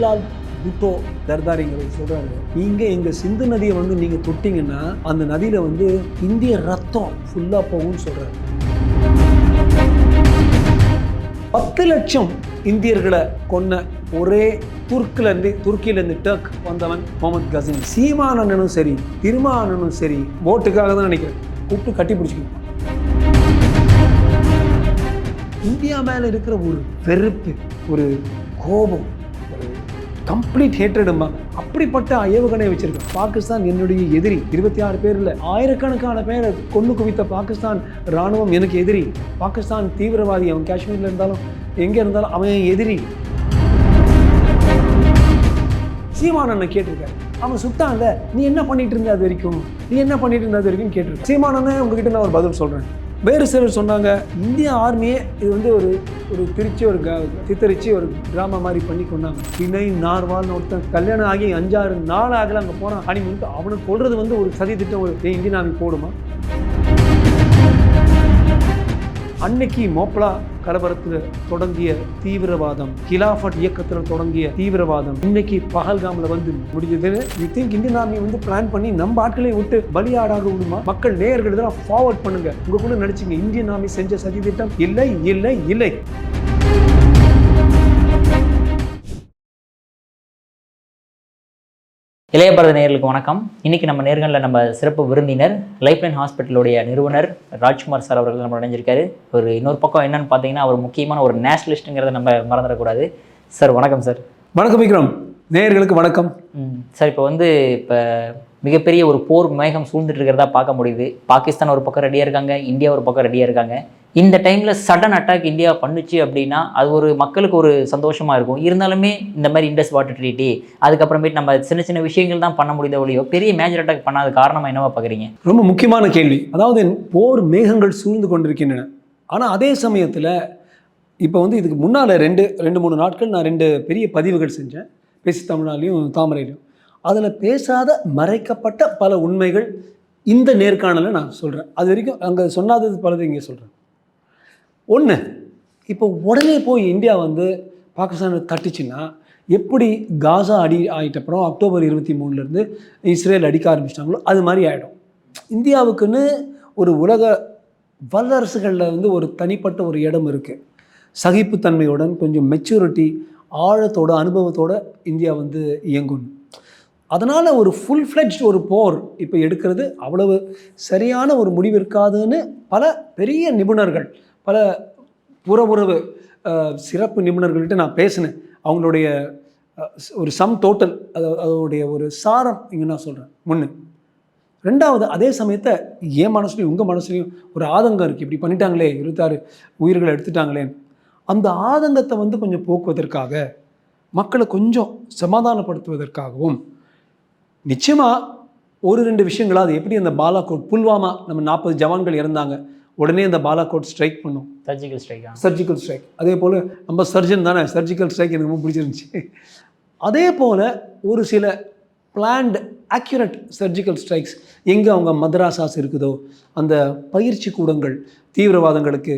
மோதிலால் புட்டோ தர்தாரிங்கிறது சொல்றாரு, நீங்க எங்க சிந்து நதியை வந்து நீங்க தொட்டீங்கன்னா அந்த நதியில வந்து இந்திய ரத்தம் ஃபுல்லா போகும்னு சொல்றாரு. 10 லட்சம் இந்தியர்களை கொன்ன ஒரே துருக்கியிலேருந்து டர்க் வந்தவன் முகமது கசனி. சீமானனும் சரி திருமானனும் சரி ஓட்டுக்காக தான் நினைக்கிறேன், கூப்பிட்டு கட்டி பிடிச்சிக்கணும். இந்தியா மேல இருக்கிற ஒரு வெறுப்பு, ஒரு கோபம், ஒரு கம்ப்ளீட் ஹேட்ரடுமா, அப்படிப்பட்ட ஏவுகணை வச்சிருக்க பாகிஸ்தான் என்னுடைய எதிரி. 26 பேர் இல்லை, ஆயிரக்கணக்கான பேரை கொண்டு குவித்த பாகிஸ்தான் ராணுவம் எனக்கு எதிரி. பாகிஸ்தான் தீவிரவாதி, அவன் காஷ்மீர்ல இருந்தாலும் எங்க இருந்தாலும் அவன் எதிரி. சீமானனை கேட்டிருக்காரு, அவன் சுட்டான்ல, நீ என்ன பண்ணிட்டு இருந்த அது வரைக்கும், கேட்டிருக்க. சீமானனை உங்ககிட்ட நான் ஒரு பதில் சொல்றேன். வேறு சிலர் சொன்னாங்க, இந்திய ஆர்மியே இது வந்து ஒரு திருச்சி சித்தரிச்சு ஒரு டிராமா மாதிரி பண்ணி கொண்டாங்க. வினய் நார்வால்னு ஒருத்தன் கல்யாணம் ஆகி 5-6 நாள் ஆகல அங்கே போனான். அவனுக்கு கொள்றது வந்து ஒரு சதி திட்டம். ஒரு இந்தியன் ஆர்மி போடுமா? அன்னைக்கு மோப்லா கலவரத்தில் தொடங்கிய தீவிரவாதம், கிலாஃபட் இயக்கத்தில் தொடங்கிய தீவிரவாதம் இன்னைக்கு பஹல்காம்ல வந்து முடிஞ்சது. யூ திங்க் இந்தியன் ஆர்மி வந்து பிளான் பண்ணி நம்ம ஆட்களை விட்டு பலியாடாக விடுமா? மக்கள் நேயர்கள் இதெல்லாம் ஃபார்வர்ட் பண்ணுங்க, உங்களுக்குள்ள நடிச்சுங்க. இந்தியன் ஆர்மி செஞ்ச சதி திட்டம் இல்லை இல்லை இல்லை. இளைய பாரத நேயர்களுக்கு வணக்கம். இன்னைக்கு நம்ம நேர்களில் நம்ம சிறப்பு விருந்தினர் லைஃப்லைன் ஹாஸ்பிட்டலுடைய நிறுவனர் ராஜ்குமார் சார் அவர்கள் நம்ம அடைஞ்சிருக்காரு. ஒரு இன்னொரு பக்கம் என்னன்னு பார்த்தீங்கன்னா, அவர் முக்கியமான ஒரு நேஷனலிஸ்ட்டுங்கிறத நம்ம மறந்துடக்கூடாது. சார் வணக்கம். சார் வணக்கம் விக்ரம். நேயர்களுக்கு வணக்கம். சார், இப்போ மிகப்பெரிய ஒரு போர் மேகம் சூழ்ந்துட்டு இருக்கிறதா பார்க்க முடியுது. பாகிஸ்தான் ஒரு பக்கம் ரெடியாக இருக்காங்க, இந்தியா ஒரு பக்கம் ரெடியாக இருக்காங்க. இந்த டைமில் சடன் அட்டாக் இந்தியா பண்ணுச்சு அப்படின்னா அது ஒரு மக்களுக்கு ஒரு சந்தோஷமாக இருக்கும். இருந்தாலுமே இந்த மாதிரி இண்டஸ் வாட்டர் ட்ரீட்டி, அதுக்கப்புறமேட்டு நம்ம சின்ன சின்ன விஷயங்கள் தான் பண்ண முடியுத ஒழியோ பெரிய மேஜர் அட்டாக் பண்ணாத காரணமாக என்னவா பார்க்குறீங்க? ரொம்ப முக்கியமான கேள்வி. அதாவது போர் மேகங்கள் சூழ்ந்து கொண்டிருக்கின்றன. ஆனால் அதே சமயத்தில் இப்போ வந்து இதுக்கு முன்னால் 2-3 நாட்கள் நான் 2 பெரிய பதிவுகள் செஞ்சேன், பேசி தமிழ்நாலையும் தாமரையிலையும். அதில் பேசாத மறைக்கப்பட்ட பல உண்மைகள் இந்த நேர்காணலை நான் சொல்கிறேன். அது வரைக்கும் அங்கே சொன்னாதது பலது இங்கே சொல்கிறேன். ஒன்று, இப்போ உடனே போய் இந்தியா வந்து பாகிஸ்தானை தட்டுச்சுன்னா எப்படி காசா ஆகிட்டப்புறம் அக்டோபர் 23 இஸ்ரேல் அடிக்க ஆரம்பிச்சிட்டாங்களோ அது மாதிரி ஆகிடும். இந்தியாவுக்குன்னு ஒரு உலக வல்லரசுகளில் வந்து ஒரு தனிப்பட்ட ஒரு இடம் இருக்குது. சகிப்புத்தன்மையுடன் கொஞ்சம் மெச்சூரிட்டி, ஆழத்தோட அனுபவத்தோடு இந்தியா வந்து இயங்கும். அதனால் ஒரு ஃபுல் ஃப்ளெட்ஜ் ஒரு போர் இப்போ எடுக்கிறது அவ்வளவு சரியான ஒரு முடிவு இருக்காதுன்னு பல பெரிய நிபுணர்கள், பல புறவுறவு சிறப்பு நிபுணர்கள்கிட்ட நான் பேசினேன். அவங்களுடைய ஒரு சம் டோட்டல், அதோடைய ஒரு சாரம் இங்கே நான் சொல்கிறேன். 1. 2வது, அதே சமயத்தை என் மனசுலையும் உங்கள் மனசுலையும் ஒரு ஆதங்கம் இருக்குது. இப்படி பண்ணிட்டாங்களே, 26 உயிர்களை எடுத்துட்டாங்களே. அந்த ஆதங்கத்தை வந்து கொஞ்சம் போக்குவதற்காக, மக்களை கொஞ்சம் சமாதானப்படுத்துவதற்காகவும் நிச்சயமாக 1-2 விஷயங்களா, அது எப்படி அந்த பாலாகோட், புல்வாமா, நம்ம 40 ஜவான்கள் இறந்தாங்க, உடனே அந்த பாலாகோட் ஸ்ட்ரைக் பண்ணோம், சர்ஜிக்கல் ஸ்ட்ரைக். அதே போல் நம்ம சர்ஜன் தானே, சர்ஜிக்கல் ஸ்ட்ரைக் எனக்கு ரொம்ப பிடிச்சிருந்துச்சு. அதே போல் ஒரு சில பிளான்டு அக்யூரேட் சர்ஜிக்கல் ஸ்ட்ரைக்ஸ் எங்கே அவங்க மதராசாஸ் இருக்குதோ, அந்த பயிற்சி கூடங்கள் தீவிரவாதிகளுக்கு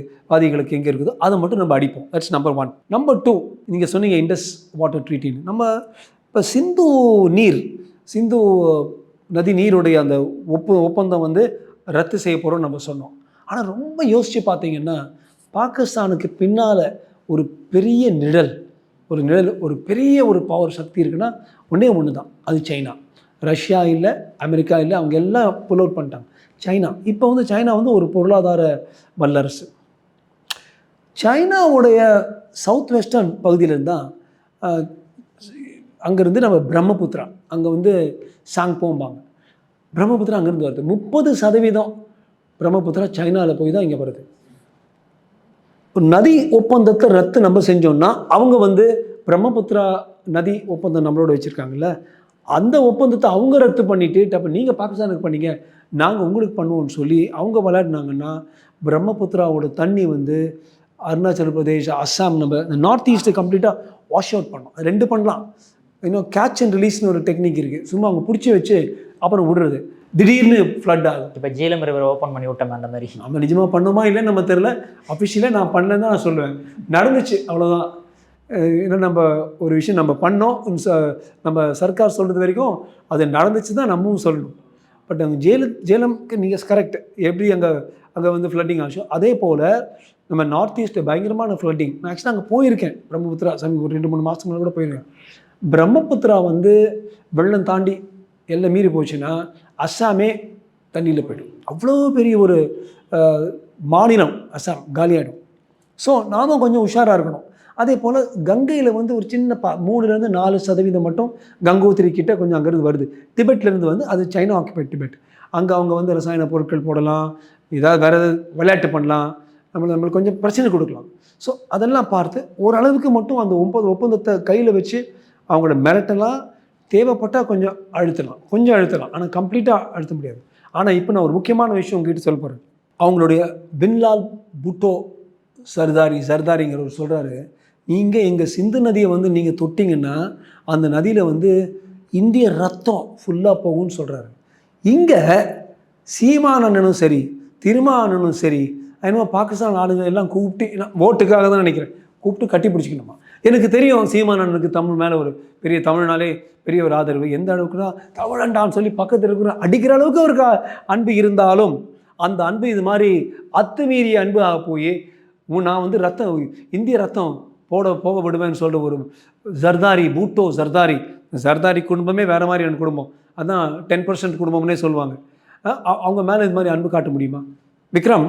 எங்கே இருக்குதோ அதை மட்டும் நம்ம அடிப்போம். That's number 1. நம்பர் 2, நீங்கள் சொன்னீங்க இண்டஸ் வாட்டர் ட்ரீட்டின்னு. நம்ம இப்போ சிந்து நதி நீருடைய அந்த ஒப்பந்தம் வந்து ரத்து செய்ய போகிறோம்னு நம்ம சொன்னோம். ஆனால் ரொம்ப யோசித்து பார்த்தீங்கன்னா, பாகிஸ்தானுக்கு பின்னால் ஒரு பெரிய நிழல், ஒரு பெரிய ஒரு பவர் சக்தி இருக்குன்னா ஒன்று தான், அது சைனா. ரஷ்யா இல்லை, அமெரிக்கா இல்லை, அவங்க எல்லாம் புல் அவுட் பண்ணிட்டாங்க. சைனா இப்போ வந்து சைனா வந்து ஒரு பொருளாதார வல்லரசு. சைனாவுடைய சவுத் வெஸ்டர்ன் பகுதியிலேருந்து தான் அங்கேருந்து நம்ம பிரம்மபுத்திரா, அங்கே வந்து சாங்போம்பாங்க, பிரம்மபுத்திரா அங்கேருந்து வருது. 30% பிரம்மபுத்திரா சைனாவில் போய் தான் இங்கே வருது. ஒரு நதி ஒப்பந்தத்தை ரத்து நம்ம செஞ்சோம்னா அவங்க வந்து பிரம்மபுத்திரா நதி ஒப்பந்தம் நம்மளோட வச்சுருக்காங்கல்ல, அந்த ஒப்பந்தத்தை அவங்க ரத்து பண்ணிவிட்டு அப்போ நீங்கள் பாகிஸ்தானுக்கு பண்ணீங்க, நாங்கள் உங்களுக்கு பண்ணுவோம்னு சொல்லி அவங்க விளையாடினாங்கன்னா பிரம்மபுத்திராவோட தண்ணி வந்து அருணாச்சல் பிரதேஷ், அஸ்ஸாம், நம்ம இந்த நார்த் ஈஸ்ட்டு கம்ப்ளீட்டாக வாஷ் அவுட் பண்ணோம். 2 பண்ணலாம். இன்னும் கேட்ச் அண்ட் ரிலீஸ்னு ஒரு டெக்னிக் இருக்குது. சும்மா அவங்க பிடிச்சி வச்சு அப்புறம் விடுறது, திடீர்னு ஃப்ளட் ஆகும். இப்போ ஜீலம் ரிவர் ஓப்பன் பண்ணி விட்டோம். அந்த மாதிரி நம்ம நிஜமாக பண்ணோமா இல்லைன்னு நம்ம தெரில. அஃபிஷியலாக நான் பண்ணேன்னு தான் நான் சொல்லுவேன். நடந்துச்சு, அவ்வளோதான். ஏன்னா நம்ம ஒரு விஷயம் நம்ம பண்ணோம், நம்ம சர்க்கார் சொல்கிறது வரைக்கும் அது நடந்துச்சு தான் நம்மவும் சொல்லணும். பட் அங்கே ஜேலம்க்கு நீங்கள் கரெக்ட், எப்படி அங்கே வந்து ஃப்ளட்டிங் ஆச்சோ அதே போல் நம்ம நார்த் ஈஸ்ட்டு பயங்கரமான ஃப்ளட்டிங். நான் ஆக்சுவலாக அங்கே போயிருக்கேன், பிரம்மபுத்திரா ஒரு 2-3 மாதத்துக்கு முன்னாடி கூட போயிருக்கேன். பிரம்மபுத்திரா வந்து வெள்ளம் தாண்டி எல்லாம் மீறி போச்சுன்னா அஸ்ஸாமே தண்ணியில் போய்டும். அவ்வளோ பெரிய ஒரு மாநிலம் அஸ்ஸாம் காலியாகிடும். ஸோ நாமும் கொஞ்சம் உஷாராக இருக்கணும். அதே போல் கங்கையில் வந்து ஒரு சின்ன 3-4% மட்டும் கங்கோத்திரி கிட்ட கொஞ்சம் அங்கேருந்து வருது. திபெட்லேருந்து வந்து அது சைனா ஆக்குபைட் டிபெட். அங்கே அவங்க வந்து ரசாயன பொருட்கள் போடலாம், ஏதாவது வேறு விளையாட்டு பண்ணலாம், நம்மளுக்கு கொஞ்சம் பிரச்சனை கொடுக்கலாம். ஸோ அதெல்லாம் பார்த்து ஓரளவுக்கு மட்டும் அந்த ஒப்பந்தத்தை கையில் வச்சு அவங்களோட மிரட்டலாம், தேவைப்பட்டால் கொஞ்சம் அழுத்தலாம். ஆனால் கம்ப்ளீட்டாக அழுத்த முடியாது. ஆனால் இப்போ நான் ஒரு முக்கியமான விஷயம் உங்ககிட்ட சொல்ல போகிறேன். அவங்களுடைய பின்லால் புட்டோ சர்தாரிங்கிறவர் சொல்கிறாரு, நீங்கள் எங்கள் சிந்து நதியை வந்து நீங்கள் தொட்டிங்கன்னா அந்த நதியில் வந்து இந்திய ரத்தம் ஃபுல்லாக போகும்னு சொல்கிறாரு. இங்கே சீமானனும் சரி, திருமானனும் சரி, என்னமோ பாகிஸ்தான் ஆளுங்க எல்லாம் கூப்பிட்டு, ஓட்டுக்காக தான் நினைக்கிறேன், கூப்பிட்டு கட்டி பிடிச்சிக்கணுமா. எனக்கு தெரியும் சீமானனுக்கு தமிழ் மேலே ஒரு பெரிய, தமிழ்னாலே பெரிய ஒரு ஆதரவு. எந்த அளவுக்குன்னா தமிழண்டான்னு சொல்லி பக்கத்தில் இருக்கிற அடிக்கிற அளவுக்கு அவருக்கு அன்பு இருந்தாலும் அந்த அன்பு இது மாதிரி அத்துமீறிய அன்பாக போய் நான் வந்து ரத்தம், இந்திய ரத்தம் போக விடுவேன்னு சொல்கிற ஒரு பூட்டோ சர்தாரி குடும்பமே வேறு மாதிரியான குடும்பம். அதுதான் 10% குடும்பம்னே சொல்லுவாங்க. அவங்க மேலே இது மாதிரி அன்பு காட்ட முடியுமா? விக்ரம்,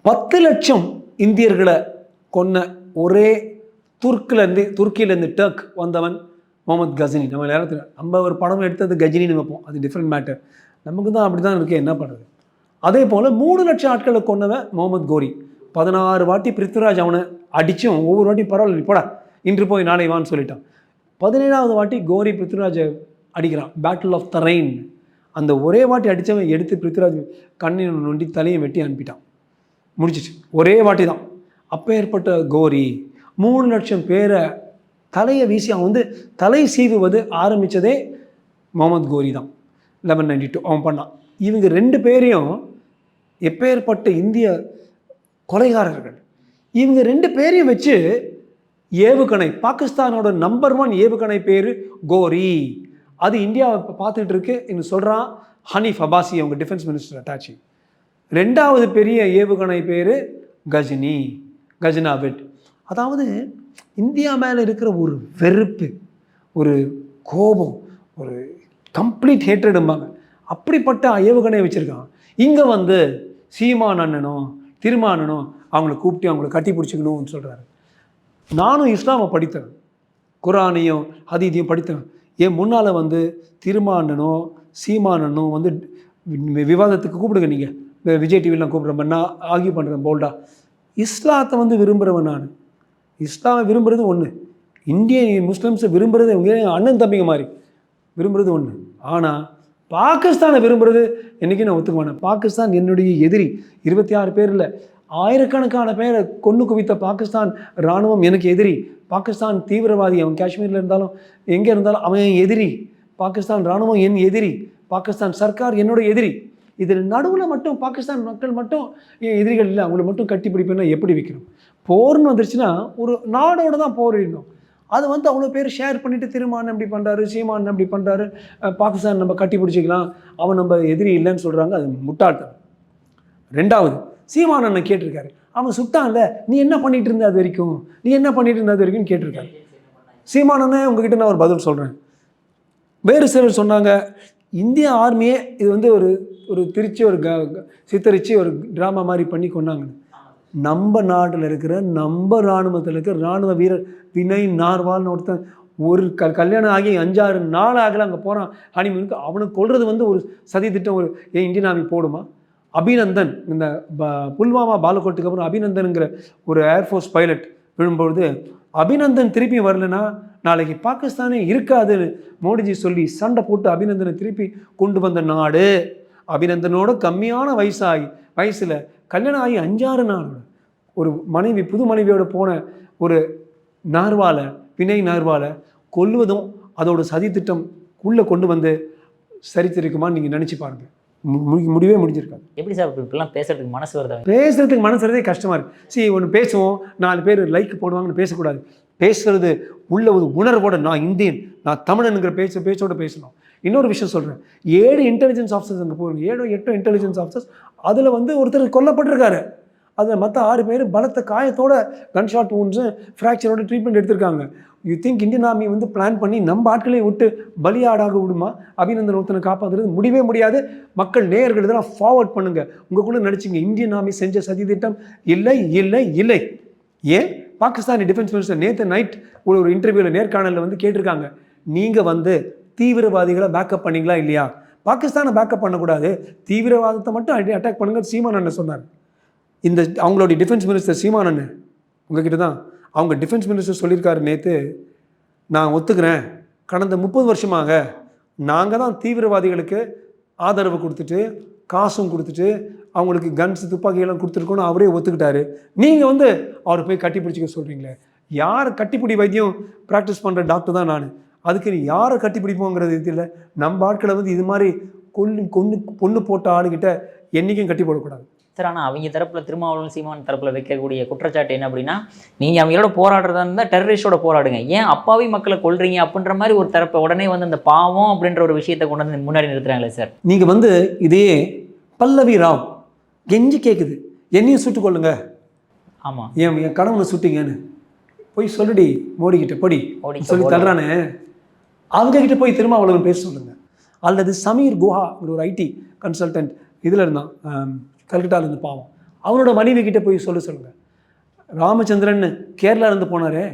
10 லட்சம் இந்தியர்களை கொன்ன ஒரே துருக்கியிலேருந்து டர்க் வந்தவன் முகமது கஜினி. நம்ம நேரத்தில் நம்ம ஒரு படம் எடுத்தது கஜினின்னு வைப்போம், அது டிஃப்ரெண்ட் மேட்டர். நமக்கு தான் அப்படி தான் இருக்குது, என்ன பண்ணுறது. அதே போல் 3 லட்சம் ஆட்களை கொன்னவன் முகமது கோரி. 16 வாட்டி பிருத்விராஜ் அவனை அடித்தும் ஒவ்வொரு வாட்டி பரவாயில்ல போடா இன்று போய் நாளை வான்னு சொல்லிட்டான். 17ஆவது வாட்டி கோரி பிருத்விராஜை அடிக்கிறான், பேட்டில் ஆஃப் தரைன். அந்த ஒரே வாட்டி அடித்தவன் எடுத்து பிருத்விராஜ் கண்ணின் நொண்டி தலையை வெட்டி அனுப்பிட்டான், முடிச்சிச்சு. ஒரே வாட்டி தான். அப்போ ஏற்பட்ட கோரி 3 லட்சம் பேரை தலையை வீசி அவன் வந்து தலை சீவுவது ஆரம்பித்ததே முகமது கோரி தான். 1192 அவன் பண்ணான். இவங்க 2 பேரையும் எப்பேற்பட்ட இந்திய கொலைகாரர்கள், இவங்க 2 பேரையும் வச்சு ஏவுகணை, பாகிஸ்தானோட நம்பர் 1 ஏவுகணை பேர் கோரி. அது இந்தியாவை பார்த்துட்டு இருக்கு என்று சொல்கிறான் ஹனீஃப் அப்பாசி, அவங்க டிஃபென்ஸ் மினிஸ்டர் அட்டாச்சி. 2வது பெரிய ஏவுகணை பேர் கஜினாவிட். அதாவது இந்தியா மேலே இருக்கிற ஒரு வெறுப்பு, ஒரு கோபம், ஒரு கம்ப்ளீட் ஹேட்ரடும்பாங்க, அப்படிப்பட்ட ஏவுகணையை வச்சுருக்கான். இங்கே வந்து சீமான் அண்ணனும் திருமானனும் அவங்கள கூப்பிட்டு அவங்கள கட்டி பிடிச்சிக்கணும்னு சொல்கிறாரு. நானும் இஸ்லாமை படித்தேன், குரானையும் ஹதீதையும் படித்தேன். என் முன்னால் வந்து திருமானனும் சீமானனும் வந்து விவாதத்துக்கு கூப்பிடுங்க, நீங்கள் விஜய் டிவிலாம் கூப்பிட்றேன், நான் ஆர்கியூ பண்ணுறேன் போல்டா. இஸ்லாத்தை வந்து விரும்புகிறவன் நான். இஸ்லாமை விரும்புகிறது ஒன்று, இந்திய முஸ்லிம்ஸை விரும்புகிறது அவங்க அண்ணன் தம்பிங்க மாதிரி விரும்புகிறது ஒன்று. ஆனால் பாகிஸ்தானை விரும்புகிறது என்றைக்கும் நான் ஒத்துக்க மாட்டேன். பாகிஸ்தான் என்னுடைய எதிரி. 26 பேர் இல்லை, ஆயிரக்கணக்கான பேரை கொன்று குவித்த பாகிஸ்தான் இராணுவம் எனக்கு எதிரி. பாகிஸ்தான் தீவிரவாதி, அவன் காஷ்மீரில் இருந்தாலும் எங்கே இருந்தாலும் அவன் என் எதிரி. பாகிஸ்தான் இராணுவம் என் எதிரி, பாகிஸ்தான் சர்க்கார் என்னோட எதிரி. இதில் நடுவில் மட்டும் பாகிஸ்தான் மக்கள் மட்டும் என் எதிரிகள் இல்லை, அவங்கள மட்டும் கட்டி பிடிப்பேன்னா எப்படி வைக்கணும்? போர்னு வந்துருச்சுன்னா ஒரு நாடோடு தான் போரிடணும். அது வந்து அவ்வளோ பேர் ஷேர் பண்ணிவிட்டு திருமான் அப்படி பண்ணுறாரு, சீமான் அப்படி பண்ணுறாரு, பாகிஸ்தான் நம்ம கட்டி பிடிச்சிக்கலாம், அவன் நம்ம எதிரி இல்லைன்னு சொல்கிறாங்க. அது முட்டாள்தான். 2வது, சீமான் அண்ணன் கேட்டிருக்காரு, அவன் சுட்டான்ல, நீ என்ன பண்ணிட்டு இருந்த அது வரைக்கும் கேட்டிருக்காரு. சீமான் அண்ணன் உங்ககிட்ட நான் ஒரு பதில் சொல்கிறேன். வேறு சிலர் சொன்னாங்க, இந்திய ஆர்மியே இது வந்து ஒரு திருச்சி ஒரு சித்தரித்து ஒரு ட்ராமா மாதிரி பண்ணி கொண்டாங்க. நம்ம நாட்டில் இருக்கிற நம்ம இராணுவத்தில் இருக்கிற இராணுவ வீரர் வினய் நார்வால்னு ஒருத்தன் ஒரு கல்யாணம் ஆகி 5-6 நாள் ஆகலை, அங்கே போகிறான் ஹனிமூனுக்கு. அவனுக்கு கொள்வது வந்து ஒரு சதி திட்டம். ஒரு இந்தியன் ஆர்மி போடுமா? அபிநந்தன், இந்த புல்வாமா பாலக்கோட்டுக்கு அப்புறம் அபிநந்தனுங்கிற ஒரு ஏர்ஃபோர்ஸ் பைலட் விழும்பொழுது அபிநந்தன் திருப்பி வரலன்னா நாளைக்கு பாகிஸ்தானே இருக்காதுன்னு மோடிஜி சொல்லி சண்டை போட்டு அபிநந்தனை திருப்பி கொண்டு வந்த நாடு. அபிநந்தனோட கம்மியான வயசில் கல்யாணம் ஆகி 5-6 நாள் ஒரு மனைவி, புது மனைவியோட போன ஒரு வினய் நார்வாலை கொல்லுவதும் அதோட சதி திட்டம் உள்ளே கொண்டு வந்து சரித்திருக்குமான்னு நீங்கள் நினச்சி பாருங்கள். முடிவே முடிஞ்சிருக்காது. எப்படி சார் இப்படிலாம் பேசுறதுக்கு மனசு வருது? பேசுறதுக்கு மனசு வரதே கஷ்டமாக இருக்குது. ஒன்று பேசுவோம், 4 பேர் லைக் போடுவாங்கன்னு பேசக்கூடாது. பேசுறது உள்ள ஒரு உணர்வோட, நான் இந்தியன், நான் தமிழனுங்கிற பேச்சோட பேசணும். இன்னொரு விஷயம் சொல்கிறேன், 7 இன்டெலிஜென்ஸ் ஆஃபீஸர்ஸ் அங்கே போகிறோம், 7-8 இன்டெலிஜென்ஸ் ஆஃபீஸர்ஸ். அதில் வந்து ஒருத்தர் கொல்லப்பட்டிருக்காரு. அதில் மற்ற 6 பேர் பலத்த காயத்தோட, கன்ஷாட் வூண்ட்ஸு, ஃப்ராக்சரோட ட்ரீட்மெண்ட் எடுத்திருக்காங்க. யூ திங்க் இந்தியன் ஆர்மி வந்து பிளான் பண்ணி நம்ம ஆட்களையும் விட்டு பலியாடாக விடுமா? அபிநந்தன் ஒருத்தனை காப்பாற்றுறது முடியவே முடியாது. மக்கள் நேயர்கள் இதெல்லாம் ஃபார்வர்ட் பண்ணுங்க. உங்களுக்குள்ள நடிச்சிங்க இந்தியன் ஆர்மி செஞ்ச சதி திட்டம் இல்லை இல்லை இல்லை. ஏன் பாகிஸ்தானி டிஃபென்ஸ் மினிஸ்டர் நேற்று நைட் ஒரு இன்டர்வியூவில் நேர்காணலில் வந்து கேட்டிருக்காங்க, நீங்கள் வந்து தீவிரவாதிகளை பேக்கப் பண்ணீங்களா இல்லையா? பாகிஸ்தானை பேக்கப் பண்ணக்கூடாது, தீவிரவாதத்தை மட்டும் அட்டாக் பண்ணுங்க சீமான் அண்ணன் சொன்னார். இந்த அவங்களுடைய டிஃபென்ஸ் மினிஸ்டர் சீமான் அண்ணன் உங்ககிட்ட தான், அவங்க டிஃபென்ஸ் மினிஸ்டர் சொல்லியிருக்காரு நேற்று, நான் ஒத்துக்கிறேன், கடந்த 30 வருஷமாக நாங்கள் தான் தீவிரவாதிகளுக்கு ஆதரவு கொடுத்துட்டு காசும் கொடுத்துட்டு அவங்களுக்கு கன்ஸ் துப்பாக்கியெல்லாம் கொடுத்துருக்கோன்னு அவரே ஒத்துக்கிட்டாரு. நீங்கள் வந்து அவரை போய் கட்டி பிடிச்சிக்க சொல்கிறீங்களே, யார் கட்டிப்பிடி வைத்தியம் ப்ராக்டிஸ் பண்ணுற டாக்டர் தான் நான், அதுக்கு நீ யாரை கட்டி பிடிப்போங்கிறது இது இல்லை. நம்ம ஆட்களை வந்து இது மாதிரி பொண்ணு போட்ட ஆளுகிட்ட என்றைக்கும் கட்டி போடக்கூடாது சார். ஆனால் அவங்க தரப்பில் திருமாவளவன் சீமான் தரப்பில் வைக்கக்கூடிய குற்றச்சாட்டு என்ன அப்படின்னா, நீங்கள் அவங்களோட போராடுறதா இருந்தால் டெரரிஸ்டோட போராடுங்க, ஏன் அப்பாவி மக்களை கொல்றீங்க அப்படின்ற மாதிரி ஒரு தரப்பை உடனே வந்து அந்த பாவம் அப்படின்ற ஒரு விஷயத்தை கொண்டு வந்து முன்னாடி நிறுத்துறாங்களே சார். நீங்கள் வந்து இதே பல்லவி ராவ் கெஞ்சி கேட்குது, என்னையும் சுட்டுக் கொள்ளுங்க. ஆமாம், என் கணவனை சுட்டிங்கன்னு போய் சொல்லுடி மோடி கிட்ட பொடி சொல்லி தள்ளுறானே, அவங்க கிட்ட போய் திருமாவளவன் பேச சொல்லுங்க. அல்லது சமீர் குஹா ஒரு ஐடி கன்சல்டன்ட் இதில் இருந்தான், கல்கட்டாலேருந்து, பாவம், அவனோட மனைவி கிட்ட போய் சொல்லுங்க. ராமச்சந்திரன் கேரளா இருந்து போனாரே,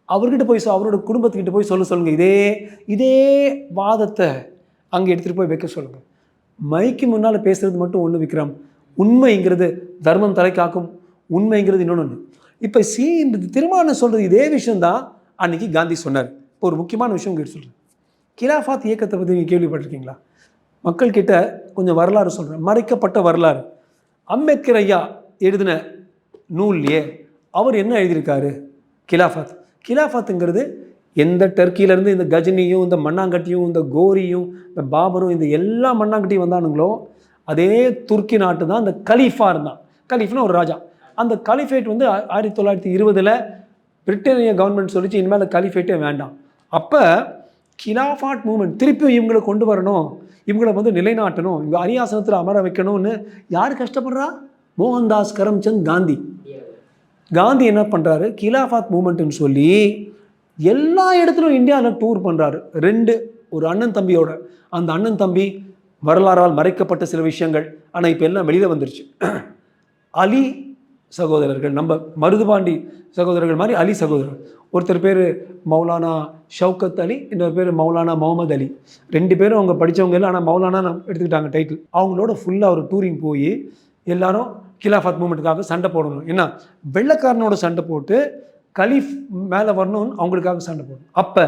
அவர்கிட்ட போய் அவரோட குடும்பத்துக்கிட்ட போய் சொல்லுங்க. இதே வாதத்தை அங்கே எடுத்துகிட்டு போய் வைக்க சொல்லுங்கள். மைக்கு முன்னால் பேசுகிறது மட்டும் ஒன்று விக்ரம், உண்மைங்கிறது தர்மம் தலை காக்கும், உண்மைங்கிறது இன்னொன்று. இப்போ இந்த திருமாவளவன் சொல்கிறது இதே விஷயந்தான் அன்றைக்கி காந்தி சொன்னார். இப்போ ஒரு முக்கியமான விஷயம் உங்களுக்கு சொல்கிறேன், கிலாஃபாத் இயக்கத்தை பற்றி நீங்கள் கேள்விப்பட்டிருக்கீங்களா? மக்கள்கிட்ட கொஞ்சம் வரலாறு சொல்கிறேன், மறைக்கப்பட்ட வரலாறு. அம்பேத்கர் ஐயா எழுதின நூல்லையே அவர் என்ன எழுதியிருக்காரு? கிலாஃபாத்துங்கிறது எந்த டர்க்கியிலேருந்து இந்த கஜினியும் இந்த மண்ணாங்கட்டியும் இந்த கோரியும் இந்த பாபரும் இந்த எல்லா மண்ணாங்கட்டியும் வந்தானுங்களோ அதே துருக்கி நாட்டு தான் இந்த கலீஃபா இருந்தான். கலீஃப்னா ஒரு ராஜா. அந்த கலிஃபேட் வந்து 1920 பிரிட்டனிய கவர்மெண்ட் சொல்லிச்சு இனிமேல் கலிஃபேட்டே வேண்டாம். அப்போ கிலாஃபாட் மூமெண்ட் திருப்பி இவங்களை கொண்டு வரணும், இவங்களை வந்து நிலைநாட்டணும், இவங்க அரியாசனத்தில் அமர வைக்கணும்னு யார் கஷ்டப்படுறா? மோகன்தாஸ் கரம்சந்த் காந்தி என்ன பண்ணுறாரு, கிலாஃபாத் மூமெண்ட்டுன்னு சொல்லி எல்லா இடத்துலையும் இந்தியாவில் டூர் பண்ணுறாரு. ஒரு அண்ணன் தம்பியோட. அந்த அண்ணன் தம்பி வரலாறால் மறைக்கப்பட்ட சில விஷயங்கள், ஆனால் இப்போ எல்லாம் வெளியில் வந்துருச்சு. அலி சகோதரர்கள், நம்ம மருதுபாண்டி சகோதரர்கள் மாதிரி அலி சகோதரர்கள். ஒருத்தர் பேர் மௌலானா ஷவுகத் அலி, இன்னொரு பேர் மௌலானா முகமது அலி. 2 பேரும் அவங்க படித்தவங்க இல்லை, ஆனால் மௌலானா எடுத்துக்கிட்டாங்க டைட்டில். அவங்களோட ஃபுல்லாக ஒரு டூரிங் போய் எல்லாரும் கிலாஃபாத் மூமெண்ட்டுக்காக சண்டை போடணும். ஏன்னா வெள்ளைக்காரனோட சண்டை போட்டு கலீஃப் மேலே வரணும்னு அவங்களுக்காக சண்டை போடணும். அப்போ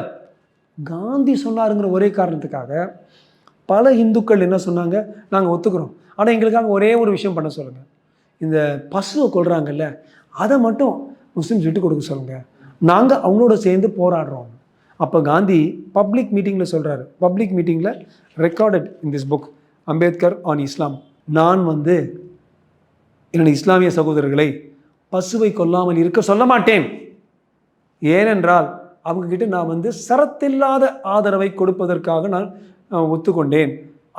காந்தி சொன்னாருங்கிற ஒரே காரணத்துக்காக பல இந்துக்கள் என்ன சொன்னாங்க, நாங்கள் ஒத்துக்கிறோம், ஆனால் எங்களுக்காக ஒரே ஒரு விஷயம் பண்ண சொல்லுங்கள், இந்த பசுவை கொள்கிறாங்கல்ல அதை மட்டும் முஸ்லீம்ஸ் விட்டு கொடுக்க சொல்லுங்கள், நாங்கள் அவங்களோட சேர்ந்து போராடுறோம். அப்போ காந்தி பப்ளிக் மீட்டிங்கில் சொல்கிறாரு, பப்ளிக் மீட்டிங்கில் recorded in this book Ambedkar on இஸ்லாம், நான் வந்து என்னுடைய இஸ்லாமிய சகோதரர்களை பசுவை கொல்லாமல் இருக்க சொல்ல மாட்டேன், ஏனென்றால் அவங்கக்கிட்ட நான் வந்து சரத்தில்லாத ஆதரவை கொடுப்பதற்காக நான் ஒத்துக்கொண்டேன்.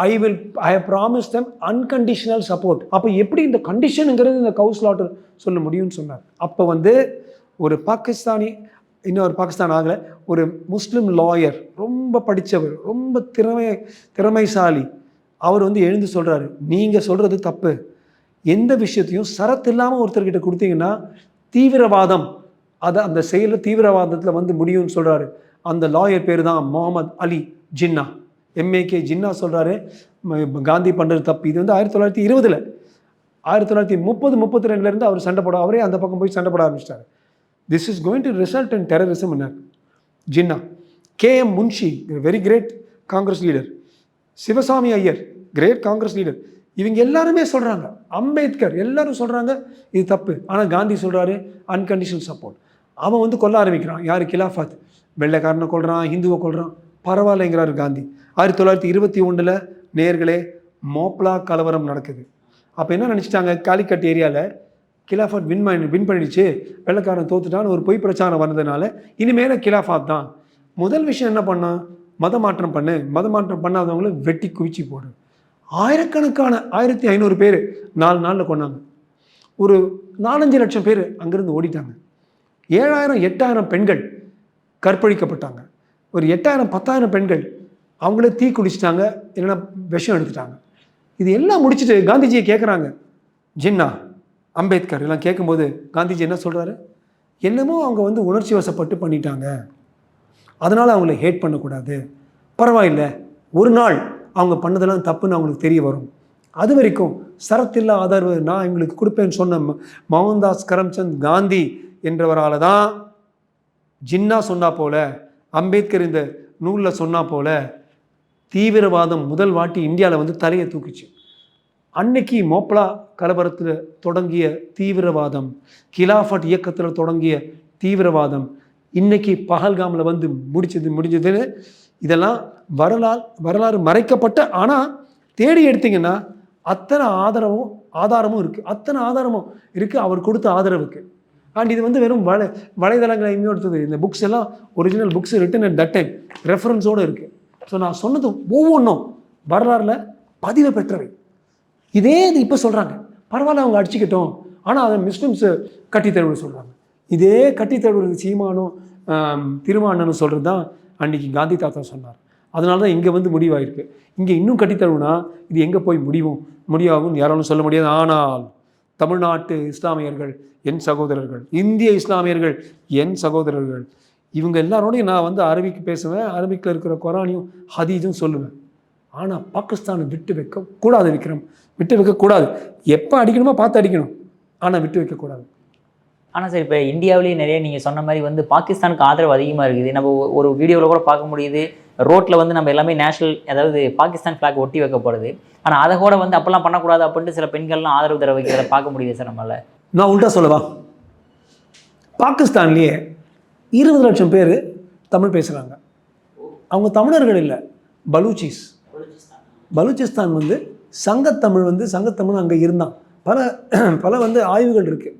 ஐ have promised them unconditional support. அப்போ எப்படி இந்த கண்டிஷனுங்கிறது இந்த கவுஸ்லாட்டர் சொல்ல முடியும்னு சொன்னார். அப்போ வந்து ஒரு பாகிஸ்தானி, இன்னொரு பாகிஸ்தான் ஆகலை, ஒரு முஸ்லீம் லாயர், ரொம்ப படித்தவர், ரொம்ப திறமைசாலி, அவர் வந்து எழுந்து சொல்கிறாரு, நீங்கள் சொல்கிறது தப்பு, எந்த விஷயத்தையும் சரத்து இல்லாமல் ஒருத்தர்கிட்ட கொடுத்தீங்கன்னா தீவிரவாதம், அதை அந்த செயலில் தீவிரவாதத்தில் வந்து முடியும்னு சொல்கிறாரு. அந்த லாயர் பேர் தான் முகமது அலி ஜின்னா, MAK ஜின்னா சொல்கிறாரு காந்தி பண்ணுறது தப்பு. இது வந்து 1920 1930-32 அவர் சண்டை போட, அவரே அந்த பக்கம் போய் சண்டை போட ஆரம்பிச்சிட்டாரு. This is going to result in terrorism Jinnah. KM Munshi, very great Congress leader, Sivaswami Iyer, great Congress leader, இவங்க எல்லாருமே சொல்கிறாங்க, அம்பேத்கர் எல்லாரும் சொல்கிறாங்க இது தப்பு. ஆனால் காந்தி சொல்கிறாரு அன்கண்டிஷனல் சப்போர்ட். அவன் வந்து கொல்ல ஆரம்பிக்கிறான், யார்? கிலாஃபாத். வெள்ளைக்காரனை கொள்கிறான், ஹிந்துவை கொள்கிறான், பரவாயில்லைங்கிறாரு காந்தி. 1921 நேர்களே மோப்லா கலவரம் நடக்குது. அப்போ என்ன நினச்சிட்டாங்க, காலிக்கட் ஏரியாவில் கிலாஃபத் வின் பண்ணிடுச்சு, வெள்ளைக்காரன் தோத்துட்டான்னு ஒரு பொய் பிரச்சாரம் வந்ததுனால இனிமேல கிலாஃபாத் தான். முதல் விஷயம் என்ன பண்ணான்? மத மாற்றம் பண்ணாதவங்கள வெட்டி குவிச்சு போடு. ஆயிரக்கணக்கான 1500 பேர் 4 நாளில் கொண்டாங்க. ஒரு 4-5 லட்சம் பேர் அங்கேருந்து ஓடிட்டாங்க. 7000 8000 பெண்கள் கற்பழிக்கப்பட்டாங்க. ஒரு 8000 10,000 பெண்கள் அவங்களே தீ குடிச்சிட்டாங்க, இல்லைன்னா விஷம் எடுத்துட்டாங்க. இது எல்லாம் முடிச்சுட்டு காந்திஜியை கேட்குறாங்க. ஜின்னா, அம்பேத்கர் எல்லாம் கேட்கும்போது காந்திஜி என்ன சொல்கிறாரு? என்னமோ அவங்க உணர்ச்சி வசப்பட்டு பண்ணிட்டாங்க, அதனால் அவங்கள ஹேட் பண்ணக்கூடாது, பரவாயில்லை, ஒரு நாள் அவங்க பண்ணதெல்லாம் தப்புன்னு அவங்களுக்கு தெரிய வரும், அது வரைக்கும் சரத்தில்லா ஆதரவு நான் எங்களுக்கு கொடுப்பேன்னு சொன்ன மோகன்தாஸ் கரம்சந்த் காந்தி என்றவரால் தான் ஜின்னா சொன்னா போல, அம்பேத்கர் இந்த நூலில் சொன்னா போல தீவிரவாதம் முதல் வாட்டி இந்தியாவில் தலையை தூக்கிச்சு. அன்னைக்கு மோப்லா கலவரத்தில் தொடங்கிய தீவிரவாதம், கிலாஃபட் இயக்கத்தில் தொடங்கிய தீவிரவாதம் இன்னைக்கு பஹல்காமில் முடிஞ்சதுன்னு இதெல்லாம் வரலாறு மறைக்கப்பட்ட, ஆனால் தேடி எடுத்தீங்கன்னா அத்தனை ஆதாரமும் இருக்குது அவர் கொடுத்த ஆதரவுக்கு. அண்ட் இது வெறும் வலைதளங்களை இன்னொருத்தது, இந்த புக்ஸ் எல்லாம் original books written at that time ரெஃபரன்ஸோடு இருக்குது. ஸோ நான் சொன்னது ஒவ்வொன்றும் வரலாறுல பதிவை பெற்றவை. இதே இது இப்போ சொல்கிறாங்க, பரவாயில்ல அவங்க அடிச்சுக்கிட்டோம், ஆனால் அதை முஸ்லிம்ஸு கட்டித்தழுவு சொல்கிறாங்க. இதே கட்டித்தழுவு சீமானும் திருமானனும் சொல்கிறது தான் அன்றைக்கி காந்தி தாத்தா சொன்னார். அதனால தான் இங்கே முடிவாயிருக்கு. இங்கே இன்னும் கட்டித்தழுவுனா இது எங்கே போய் முடியாகும் யாராலும் சொல்ல முடியாது. ஆனால் தமிழ்நாட்டு இஸ்லாமியர்கள் என் சகோதரர்கள், இந்திய இஸ்லாமியர்கள் என் சகோதரர்கள், இவங்க எல்லாரோடையும் நான் அரபிக்கு பேசுவேன், அரபிக்கில் இருக்கிற குரானையும் ஹதீஸும் சொல்லுவேன். ஆனால் பாகிஸ்தானை விட்டு வைக்கக்கூடாது விக்ரம், விட்டு வைக்கக்கூடாது. எப்போ அடிக்கணுமோ பார்த்து அடிக்கணும், ஆனால் விட்டு வைக்கக்கூடாது. ஆனால் சார் இப்போ இந்தியாவிலேயே நிறைய நீங்கள் சொன்ன மாதிரி பாகிஸ்தானுக்கு ஆதரவு அதிகமாக இருக்குது. நம்ம ஒரு வீடியோவில் கூட பார்க்க முடியுது, ரோட்டில் நம்ம எல்லாமே நேஷனல், அதாவது பாகிஸ்தான் ஃப்ளாக் ஒட்டி வைக்கப்படுது. ஆனால் அதை கூட அப்போல்லாம் பண்ணக்கூடாது அப்படின்ட்டு சில பெண்கள்லாம் ஆதரவு தர வைக்கிறத பார்க்க முடியுது சார் நம்மளால். நான் உள்டா சொல்லவா? பாகிஸ்தான்லேயே 20 லட்சம் பேர் தமிழ் பேசுகிறாங்க. அவங்க தமிழர்கள் இல்லை, பலூச்சிஸ்தான் சங்கத்தமிழ் அங்கே இருந்தான். பல ஆய்வுகள் இருக்குது.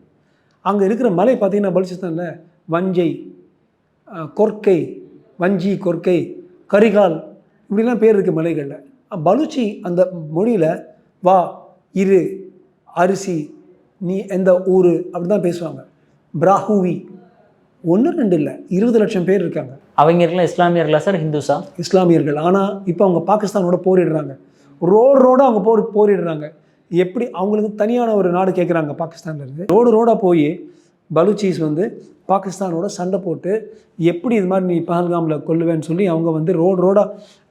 அங்கே இருக்கிற மலை பார்த்தீங்கன்னா பலூச்சிஸ்தானில் வஞ்சி, கொர்க்கை, கரிகால் இப்படிலாம் பேர் இருக்குது மலைகளில். பலூச்சி அந்த மொழியில் வா, இரு, அரிசி, நீ எந்த ஊர் அப்படி தான் பேசுவாங்க. பிராஹூவி 1-2 இல்லை, 20 லட்சம் பேர் இருக்காங்க. அவங்களுக்குலாம் இஸ்லாமியர்களா சார், ஹிந்துஸா? இஸ்லாமியர்கள். ஆனால் இப்போ அவங்க பாகிஸ்தானோட போரிடுறாங்க, ரோடாக அவங்க போரிடுறாங்க. எப்படி அவங்களுக்கு தனியான ஒரு நாடு கேட்குறாங்க பாகிஸ்தானில் இருந்து. ரோடாக போய் பலூச்சீஸ் பாகிஸ்தானோட சண்டை போட்டு எப்படி இது மாதிரி நீ பஹல்காமில் கொல்லுவேன்னு சொல்லி அவங்க ரோடாக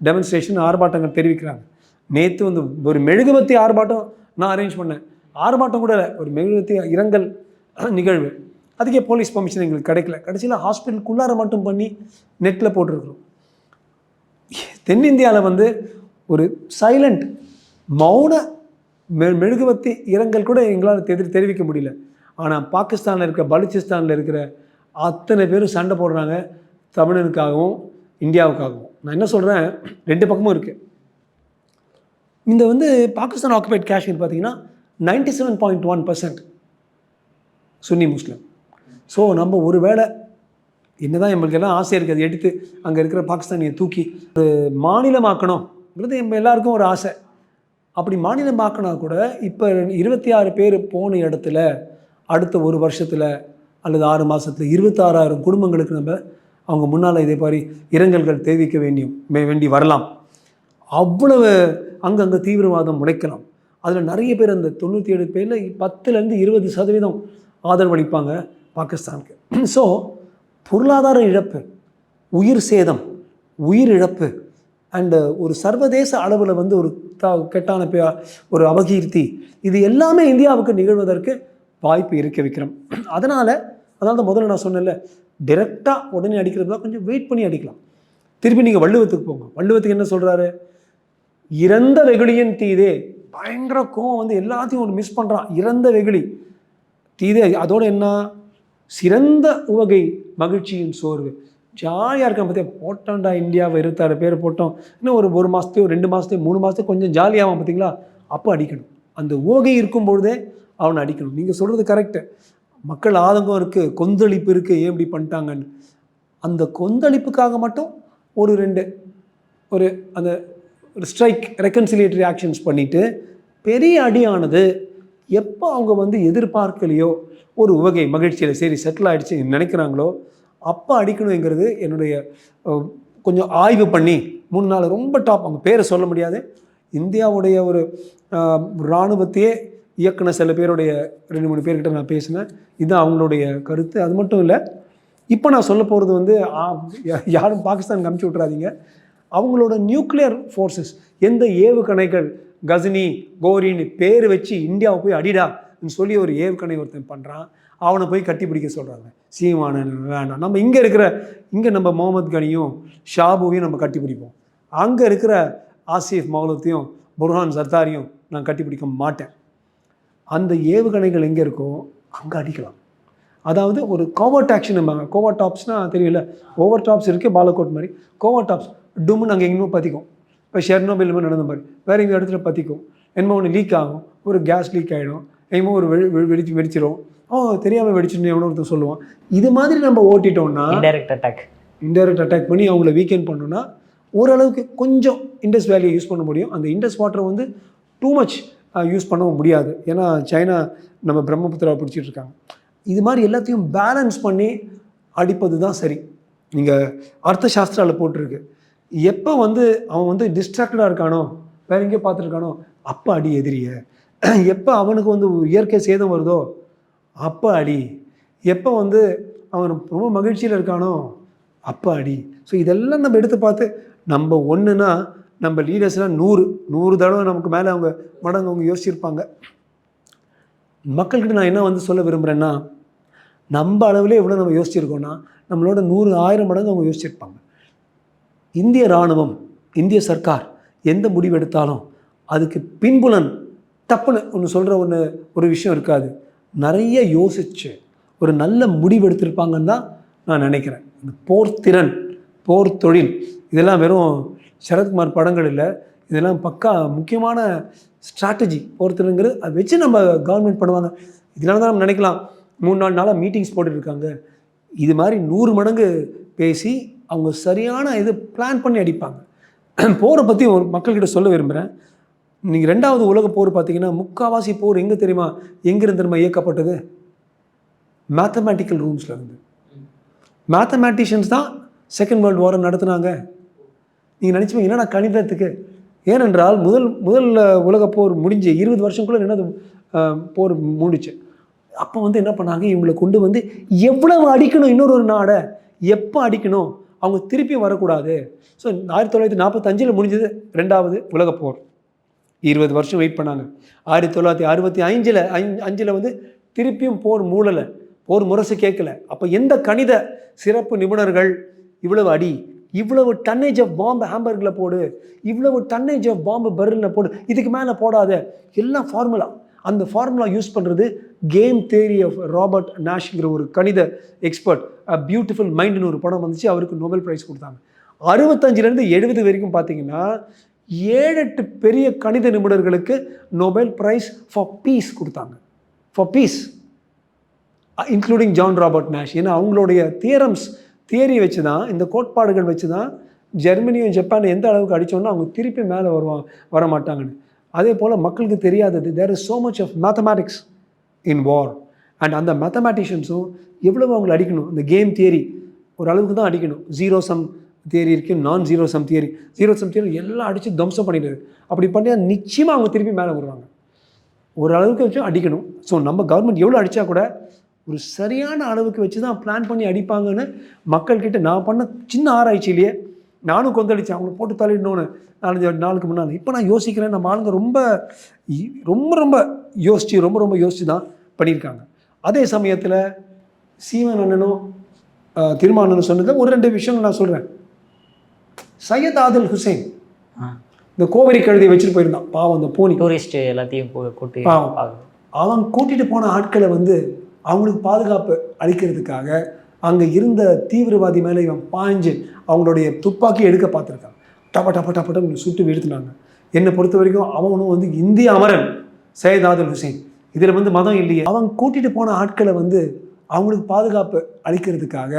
டெமான்ஸ்ட்ரேஷன் ஆர்ப்பாட்டங்கள் தெரிவிக்கிறாங்க. நேற்று ஒரு மெழுகுவர்த்தி ஆர்ப்பாட்டம் நான் அரேஞ்ச் பண்ணேன். ஆர்ப்பாட்டம் கூட இல்லை, ஒரு மெழுகுவர்த்தி இரங்கல் நிகழ்வு. அதுக்கே போலீஸ் பர்மிஷன் எங்களுக்கு கிடைக்கல. கடைசியில் ஹாஸ்பிட்டலுக்குள்ளார மட்டும் பண்ணி நெட்டில் போட்டிருக்கிறோம். தென்னிந்தியாவில் ஒரு சைலண்ட் மௌன மெழுகுவர்த்தி இரங்கல் கூட எங்களால் தெரிவிக்க முடியல. ஆனால் பாகிஸ்தானில் இருக்கிற பலூச்சிஸ்தானில் இருக்கிற அத்தனை பேரும் சண்டை போடுறாங்க, தமிழனுக்காகவும் இந்தியாவுக்காகவும். நான் என்ன சொல்கிறேன், 2 பக்கமும் இருக்குது. இந்த பாகிஸ்தான் ஆக்குபைட் காஷ்மீர் பார்த்தீங்கன்னா 97.1% சுன்னி முஸ்லீம். ஸோ நம்ம ஒரு வேளை என்னதான் நம்மளுக்கு எல்லாம் ஆசை இருக்குது, அதை எடுத்து அங்கே இருக்கிற பாகிஸ்தானியை தூக்கி ஒரு மாநிலமாக்கணுங்கிறது நம்ம எல்லாருக்கும் ஒரு ஆசை. அப்படி மாநிலமாக்கினா கூட இப்போ 26 பேர் போன இடத்துல அடுத்த ஒரு வருஷத்தில் அல்லது 6 மாதத்தில் 26,000 குடும்பங்களுக்கு நம்ம அவங்க முன்னால் இதே மாதிரி இரங்கல்கள் தெரிவிக்க வேண்டி வரலாம். அவ்வளவு அங்கங்கே தீவிரவாதம் முளைக்கலாம். அதில் நிறைய பேர் அந்த 97 பேரில் 10% 20% ஆதரவளிப்பாங்க பாகிஸ்தானுக்கு. ஸோ பொருளாதார இழப்பு, உயிர் சேதம், உயிர் இழப்பு அண்டு ஒரு சர்வதேச அளவில் ஒரு கெட்டான ஒரு அபகீர்த்தி, இது எல்லாமே இந்தியாவுக்கு நிகழ்வதற்கு வாய்ப்பு இருக்க வைக்கிறோம். அதனால் தான் முதல்ல நான் சொன்னேன்ல, டைரெக்டாக உடனே அடிக்கிறதுல கொஞ்சம் வெயிட் பண்ணி அடிக்கலாம். திருப்பி நீங்கள் வள்ளுவத்துக்கு போங்க. வள்ளுவத்துக்கு என்ன சொல்கிறாரு? இறந்த வெகுளியின் தீதே. பயங்கர கோவம் எல்லாத்தையும் ஒன்று மிஸ் பண்ணுறான். இறந்த வெகுளி தீதே, அதோட என்ன? சிறந்த உவகை மகிழ்ச்சியின் சோர்வு. ஜாலியாக இருக்க பற்றியா போட்டோம்டா, இந்தியாவை 26 பேர் போட்டோம், இன்னும் ஒரு மாதத்தையோ 2 மாதத்தையோ 3 மாதத்தையோ கொஞ்சம் ஜாலியாகும் பார்த்தீங்களா, அப்போ அடிக்கணும். அந்த உவகை இருக்கும்பொழுதே அவனை அடிக்கணும். நீங்கள் சொல்கிறது கரெக்டு. மக்கள் ஆதங்கம் இருக்குது, கொந்தளிப்பு இருக்குது, ஏன் இப்படி பண்ணிட்டாங்கன்னு. அந்த கொந்தளிப்புக்காக மட்டும் ஒரு அந்த ஒரு ஸ்ட்ரைக் ரெக்கன்சிலியேட்டரி ஆக்ஷன்ஸ் பண்ணிவிட்டு பெரிய அடியானது எப்போ அவங்க வந்து எதிர்பார்க்கலையோ, ஒரு உவகை மகிழ்ச்சியில் சரி செட்டில் ஆகிடுச்சு நினைக்கிறாங்களோ அப்போ அடிக்கணுங்கிறது என்னுடைய கொஞ்சம் ஆய்வு பண்ணி 3 நாள் ரொம்ப டாப், அவங்க பேரை சொல்ல முடியாது, இந்தியாவுடைய ஒரு இராணுவத்தையே இயக்குன சில பேருடைய 2-3 பேர்கிட்ட நான் பேசினேன். இதுதான் அவங்களுடைய கருத்து. அது மட்டும் இல்லை, இப்போ நான் சொல்ல போகிறது வந்து யாரும் பாகிஸ்தானுக்கு அனுப்பிச்சி விட்றாதீங்க. அவங்களோட நியூக்ளியர் ஃபோர்ஸஸ் எந்த ஏவுகணைகள் கஜினி கோரின்னு பேர் வச்சு இந்தியாவை போய் அடிடான்னு சொல்லி ஒரு ஏவுகணை ஒருத்தன் பண்ணுறான், அவனை போய் கட்டி பிடிக்க சொல்கிறாங்க. சீமானன் வேண்டாம், நம்ம இங்கே நம்ம முகமது கனியும் ஷாபுவையும் நம்ம கட்டி பிடிப்போம், அங்கே இருக்கிற ஆசிஃப் மௌலத்தையும் புர்ஹான் சர்தாரியும் நான் கட்டி பிடிக்க மாட்டேன். அந்த ஏவுகணைகள் எங்கே இருக்கோ அங்கே அடிக்கலாம். அதாவது ஒரு கோவர்ட் ஆக்ஷன் நம்பாங்க. கோவர்ட் டாப்ஸ்னால் தெரியல, ஓவர் டாப்ஸ் இருக்குது பாலக்கோட் மாதிரி. கோவர்ட் டாப்ஸ் டும்னு அங்கே எங்கேயுமே பற்றிக்கும். இப்போ ஷெர்னோபில் மாதிரி நடந்த மாதிரி வேறு எங்கள் இடத்துல பற்றிக்கும். என்னமோ ஒன்று லீக் ஆகும், ஒரு கேஸ் லீக் ஆகிடும், எங்கேமோ ஒரு வெடிச்சிடும், தெரியாமல் வெடிச்சுன்னு எவ்வளோ ஒருத்தர் சொல்லுவான். இது மாதிரி நம்ம ஓட்டிட்டோம்னா இன்டைரக்ட் அட்டாக் பண்ணி அவங்கள வீக்கெண்ட் பண்ணோன்னா ஓரளவுக்கு கொஞ்சம் இண்டஸ் வேலியை யூஸ் பண்ண முடியும். அந்த இண்டஸ் வாட்டரை வந்து டூ மச் யூஸ் பண்ண முடியாது, ஏன்னா சைனா நம்ம பிரம்மபுத்திராவை பிடிச்சிட்டு இருக்காங்க. இது மாதிரி எல்லாத்தையும் பேலன்ஸ் பண்ணி அடிப்பது தான் சரி. நீங்கள் அர்த்த சாஸ்திராவில் போட்டிருக்கு, எப்போ வந்து அவன் வந்து டிஸ்ட்ராக்டடாக இருக்கானோ, வேற எங்கேயோ பார்த்துருக்கானோ அப்போ அடி எதிரிய, எப்போ அவனுக்கு வந்து இயற்கை சேதம் வருதோ அப்போ அடி, எப்போ வந்து அவன் ரொம்ப மகிழ்ச்சியில் இருக்கானோ அப்போ அடி. ஸோ இதெல்லாம் நம்ம எடுத்து பார்த்து, நம்ம ஒன்றுனா நம்ம லீடர்ஸ்லாம் 100 தடவை நமக்கு மேலே அவங்க மடங்கு அவங்க யோசிச்சிருப்பாங்க. மக்கள்கிட்ட நான் என்ன வந்து சொல்ல விரும்புகிறேன்னா, நம்ம அளவில் எவ்வளோ நம்ம யோசிச்சிருக்கோன்னா நம்மளோட 100,000 மடங்கு அவங்க யோசிச்சிருப்பாங்க. இந்திய இராணுவம், இந்திய சர்க்கார் எந்த முடிவு எடுத்தாலும் அதுக்கு பின்புலன் தப்புன்னு ஒன்று சொல்கிற ஒரு விஷயம் இருக்காது. நிறைய யோசிச்சு ஒரு நல்ல முடிவு எடுத்திருப்பாங்கன்னு தான் நான் நினைக்கிறேன். இந்த போர்த்திறன், போர் தொழில் இதெல்லாம் வெறும் சரத்குமார் படங்கள் இல்லை, இதெல்லாம் பக்கா முக்கியமான ஸ்ட்ராட்டஜி. போர்த்திறன்கிறது அதை வச்சு நம்ம கவர்மெண்ட் பண்ணுவாங்க. இதனால தான் நம்ம நினைக்கலாம் 3-4 நாளாக மீட்டிங்ஸ் போட்டுட்ருக்காங்க. இது மாதிரி 100 மடங்கு பேசி அவங்க சரியான இது பிளான் பண்ணி அடிப்பாங்க. போரை பற்றி ஒரு மக்கள்கிட்ட சொல்ல விரும்புகிறேன். நீங்கள் 2வது உலக போர் பார்த்தீங்கன்னா முக்கால்வாசி போர் எங்கே தெரியுமா, எங்கிருந்து தெரியுமா இயக்கப்பட்டது? மேத்தமேட்டிக்கல் ரூம்ஸில் இருந்து. மேத்தமேட்டிஷியன்ஸ் தான் செகண்ட் வேர்ல்டு வாரை நடத்துனாங்க. நீங்கள் நினச்சிப்பீங்க என்னடா கணிதத்துக்கு, ஏனென்றால் முதல் உலக போர் முடிஞ்சு 20 வருஷம்குள்ளே என்னது போர் முடிச்சு. அப்போ வந்து என்ன பண்ணாங்க, இவங்களை கொண்டு வந்து எவ்வளவு அடிக்கணும், இன்னொரு நாடை எப்போ அடிக்கணும், அவங்க திருப்பி வரக்கூடாது. ஸோ 1945 முடிஞ்சது 2வது உலக போர். 20 வருஷம் வெயிட் பண்ணாங்க. 1965 வந்து திருப்பியும் போர் மூடலை, போர் முரசு கேட்கல. அப்போ எந்த கணித சிறப்பு நிபுணர்கள் இவ்வளவு அடி, இவ்வளவு டன்னேஜ் ஆஃப் பாம்பு ஹாம்பர்கில் போடு, இவ்வளவு டன்னேஜ் ஆஃப் பாம்பு பர்லில் போடு, இதுக்கு மேலே போடாத, எல்லாம் ஃபார்முலா. அந்த ஃபார்முலா யூஸ் பண்ணுறது கேம் தியரி ஆஃப் ராபர்ட் நாஷ்ங்கிற ஒரு கணித எக்ஸ்பர்ட். பியூட்டிஃபுல் மைண்டுன்னு ஒரு படம் வந்துச்சு, அவருக்கு நோபல் ப்ரைஸ் கொடுத்தாங்க. 65லேருந்து 70 வரைக்கும் பார்த்தீங்கன்னா 7-8 பெரிய கணித நிபுணர்களுக்கு நோபல் ப்ரைஸ் ஃபார் பீஸ் கொடுத்தாங்க. For peace, including John Robert Nash. ஏன்னா அவங்களுடைய தியரி வச்சு தான், இந்த கோட்பாடுகள் வச்சு தான் ஜெர்மனியும் ஜப்பான் எந்த அளவுக்கு அடித்தோன்னா அவங்க திருப்பி மேலே வர மாட்டாங்கன்னு. அதே போல் மக்களுக்கு தெரியாதது, there is so much of mathematics in war. And அந்த மேத்தமேட்டிஷியன்ஸும் எவ்வளவு அவங்களை அடிக்கணும், இந்த கேம் தியரி ஒரு அளவுக்கு தான் அடிக்கணும். ஜீரோ சம் தியரி இருக்குது, நான் ஜீரோ சம் தியரி எல்லாம் அடித்து துவம்சம் பண்ணிடுது. அப்படி பண்ணியா நிச்சயமாக அவங்க திருப்பி மேலே வருவாங்க. ஒரு அளவுக்கு வச்சு அடிக்கணும். ஸோ நம்ம கவர்மெண்ட் எவ்வளோ அடித்தா கூட ஒரு சரியான அளவுக்கு வச்சு தான் பிளான் பண்ணி அடிப்பாங்கன்னு மக்கள்கிட்ட நான் பண்ண சின்ன ஆராய்ச்சியிலேயே நானும் கொந்தளித்தேன். அவங்களை போட்டு தள்ளிடணும்னு 4-5 நாளுக்கு முன்னால். இப்போ நான் யோசிக்கிறேன், நம்ம ஆளுங்க ரொம்ப யோசித்து தான் பண்ணியிருக்காங்க. அதே சமயத்தில் சீவன் அண்ணனும் திருமானனும் சொன்னது ஒரு 2 விஷயங்கள் நான் சொல்கிறேன். சையத் ஆதில் ஹுசைன் இந்த கோவரி கழுதியை வச்சுட்டு போயிருந்தான், பாவம் அந்த போனி டூரிஸ்ட் எல்லாத்தையும் கூட்டி அவன் கூட்டிகிட்டு போன ஆட்களை வந்து அவங்களுக்கு பாதுகாப்பு அளிக்கிறதுக்காக அங்கே இருந்த தீவிரவாதி மேலே இவன் பாய்ஞ்சு அவங்களுடைய துப்பாக்கி எடுக்க பார்த்துருக்கான். டப்பட்டன்னு சுட்டு வீழ்த்தினாங்க. என்னை பொறுத்த வரைக்கும் அவனும் வந்து இந்திய அமரன் சையத் ஆதில் ஹுசைன். இதில் வந்து மதம் இல்லையே. அவங்க கூட்டிகிட்டு போன ஆட்களை வந்து அவங்களுக்கு பாதுகாப்பு அளிக்கிறதுக்காக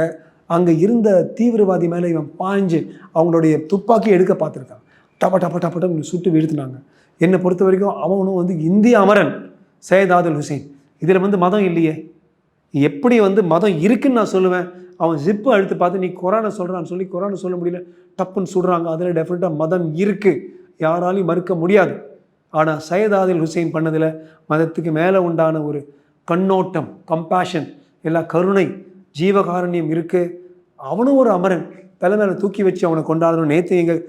அங்கே இருந்த தீவிரவாதி மேலே இவன் பாய்ஞ்சு அவங்களுடைய துப்பாக்கி எடுக்க பார்த்துருக்கான். டப்ப டப்ப டப்ப டப்ப சுட்டு வீழ்த்தினாங்க. என்னை பொறுத்த வரைக்கும் அவனும் வந்து இந்திய அமரன் சையத் ஆதில் ஹுசைன். இதில் வந்து மதம் இல்லையே. எப்படி வந்து மதம் இருக்குன்னு நான் சொல்லுவேன்? அவன் ஜிப்பு அழுத்து பார்த்து நீ குரானை சொல்கிறான்னு சொல்லி குரானை சொல்ல முடியல, டப்புன்னு சொல்கிறாங்க. அதில் டெஃபினட்டாக மதம் இருக்குது, யாராலையும் மறுக்க முடியாது. ஆனால் சையத் ஆதில் ஹுசைன் பண்ணதில் மதத்துக்கு மேலே உண்டான ஒரு கண்ணோட்டம், கம்பேஷன், எல்லா கருணை, ஜீவகாருண்யம் இருக்குது. அவனும் ஒரு அமரன், தலை மேலே தூக்கி வச்சு அவனை கொண்டாடணும். நேற்று எங்கள்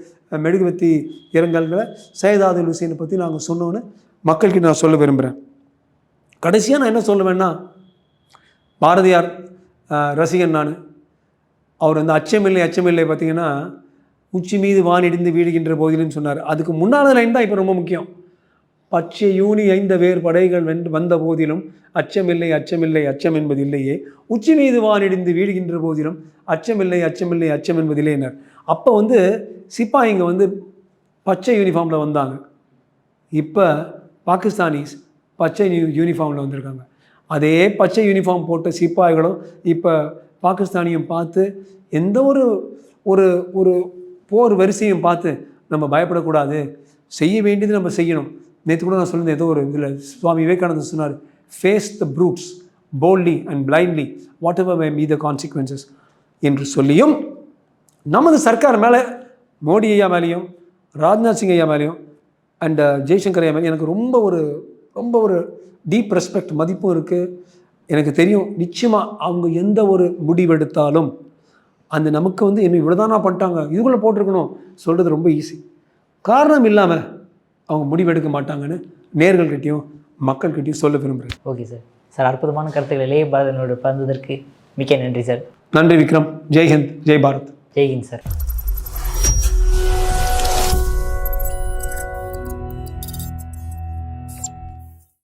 மெழுகுவத்தி இரங்கல்களை சையத் ஆதில் ஹுசைனை பற்றி நாங்கள் சொன்னோன்னு மக்கள்கிட்ட நான் சொல்ல விரும்புகிறேன். கடைசியாக நான் என்ன சொல்லுவேன்னா, பாரதியார் ரசிகன் நான். அவர் வந்து அச்சமில்லை பார்த்தீங்கன்னா, உச்சி மீது வானிடிந்து வீடுகின்ற போதிலும் சொன்னார். அதுக்கு முன்னால லைன் தான் இப்போ ரொம்ப முக்கியம். பச்சை யூனி 5 வேர் படைகள் வந்த போதிலும் அச்சமில்லை அச்சம் என்பது இல்லையே, உச்சி மீது வானிடிந்து வீடுகின்ற போதிலும் அச்சமில்லை அச்சம் என்பது இல்லைன்னார். அப்போ வந்து சிப்பாயிங்க வந்து பச்சை யூனிஃபார்மில் வந்தாங்க. இப்போ பாகிஸ்தானிஸ் பச்சை யூனிஃபார்மில் வந்திருக்காங்க. அதே பச்சை யூனிஃபார்ம் போட்ட சிப்பாய்களும் இப்போ பாகிஸ்தானியும் பார்த்து எந்த ஒரு ஒரு போர் வரிசையும் பார்த்து நம்ம பயப்படக்கூடாது, செய்ய வேண்டியது நம்ம செய்யணும். நேற்று கூட நான் சொல்லியிருந்தேன், ஏதோ ஒரு இதில் சுவாமி விவேகானந்தர் சொன்னார், face the brutes boldly and blindly whatever may be the consequences என்று சொல்லியும், நமது சர்க்கார் மேலே, மோடி ஐயா மேலேயும் ராஜ்நாத் சிங் ஐயா மேலேயும் அண்ட் ஜெய்சங்கர் ஐயா மேலேயும் எனக்கு ரொம்ப ஒரு டீப் ரெஸ்பெக்ட், மதிப்பும் இருக்குது. எனக்கு தெரியும் நிச்சயமாக அவங்க எந்த ஒரு முடிவெடுத்தாலும் அந்த நமக்கு வந்து என்ன இவ்வளோதானா பண்ணிட்டாங்க, இதுக்குள்ளே போட்டிருக்கணும் சொல்கிறது ரொம்ப ஈஸி. காரணம் இல்லாமல் அவங்க முடிவெடுக்க மாட்டாங்கன்னு நேயர்கள்கிட்டையும் மக்கள்கிட்டையும் சொல்ல விரும்புகிறேன். ஓகே சார், அற்புதமான கருத்துக்களை இளைய பாரதனோட பகிர்ந்ததற்கு மிக்க நன்றி சார். நன்றி விக்ரம். ஜெய்ஹிந்த், ஜெய் பாரத். ஜெய்ஹிந்த் சார்.